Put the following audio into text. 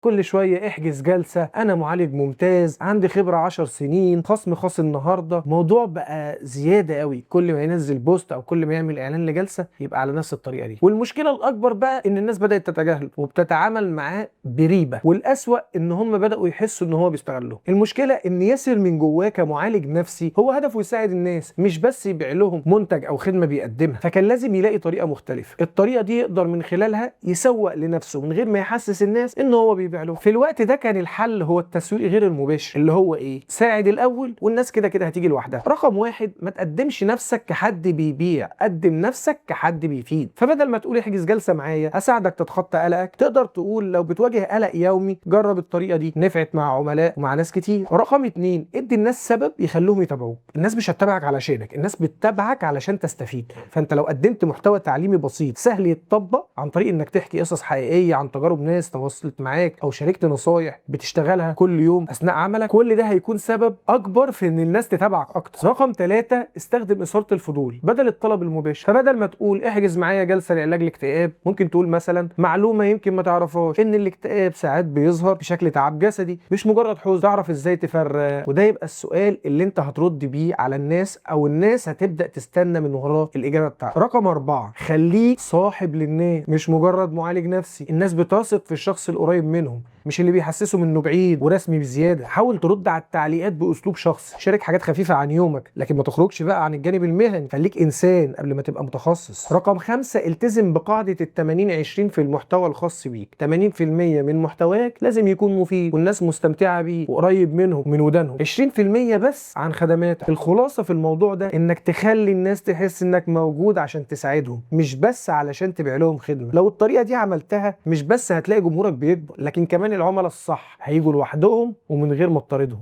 كل شويه احجز جلسه، انا معالج ممتاز عندي خبره 10 سنين، خصم خاص النهارده. موضوع بقى زياده قوي، كل ما ينزل بوست او كل ما يعمل اعلان لجلسه يبقى على نفس الطريقه دي. والمشكله الاكبر بقى ان الناس بدات تتجاهله وبتتعامل معاه بريبه، والاسوأ ان هم بداوا يحسوا ان هو بيستغلهم. المشكله ان ياسر من جواه كمعالج نفسي هو هدفه يساعد الناس، مش بس يبيع لهم منتج او خدمه بيقدمها. فكان لازم يلاقي طريقه مختلفه، الطريقه دي يقدر من خلالها يسوق لنفسه من غير ما يحسس الناس ان هو بيبيع لهم. في الوقت ده كان الحل هو التسويق غير المباشر، اللي هو ايه؟ ساعد الاول والناس كده كده هتيجي لوحدها. رقم واحد، ما تقدمش نفسك كحد بيبيع، قدم نفسك كحد بيفيد. فبدل ما تقول احجز جلسه معايا هساعدك تتخطى قلقك، تقدر تقول لو بتواجه قلق يومي جرب الطريقه دي، نفعت مع عملاء ومع ناس كتير. رقم اتنين، ادي الناس سبب يخلوهم يتابعوك. الناس مش هتتابعك علشانك، الناس بتتابعك علشان تستفيد. فانت لو قدمت محتوى تعليمي بسيط سهل يتطبق عن طريق انك تحكي قصص حقيقيه عن تجارب ناس تواصلت معاك، او شاركت نصايح بتشتغلها كل يوم اثناء عملك، كل ده هيكون سبب اكبر في ان الناس تتابعك اكتر. رقم ثلاثة، استخدم اثاره الفضول بدل الطلب المباشر. فبدل ما تقول احجز معايا جلسه لعلاج الاكتئاب، ممكن تقول مثلا معلومه يمكن ما تعرفهاش، ان الاكتئاب ساعات بيظهر بشكل تعب جسدي مش مجرد حزن، تعرف ازاي تفرق؟ وده يبقى السؤال اللي انت هترد بيه على الناس، او الناس هتبدا تستنى من وراه الاجابه بتاعتك. رقم أربعة، خليك صاحب للناس مش مجرد معالج نفسي. الناس بتثق في الشخص القريب منهم مش اللي بيحسسهم انه بعيد ورسمي بزياده. حاول ترد على التعليقات باسلوب شخصي، شارك حاجات خفيفه عن يومك لكن ما تخرجش بقى عن الجانب المهني، خليك انسان قبل ما تبقى متخصص. رقم خمسة، التزم بقاعده ال80-20 في المحتوى الخاص بيك. 80% من محتواك لازم يكون مفيد والناس مستمتعه بيه وقريب منهم من ودانهم، 20% بس عن خدماتك. الخلاصه في الموضوع ده انك تخلي الناس تحس انك موجود عشان تساعدهم مش بس علشان تبيع لهم خدمه. لو الطريقه دي عملتها مش بس هتلاقي جمهورك بيكبر، لكن كمان العملاء الصح هيجوا لوحدهم ومن غير ما تطاردهم.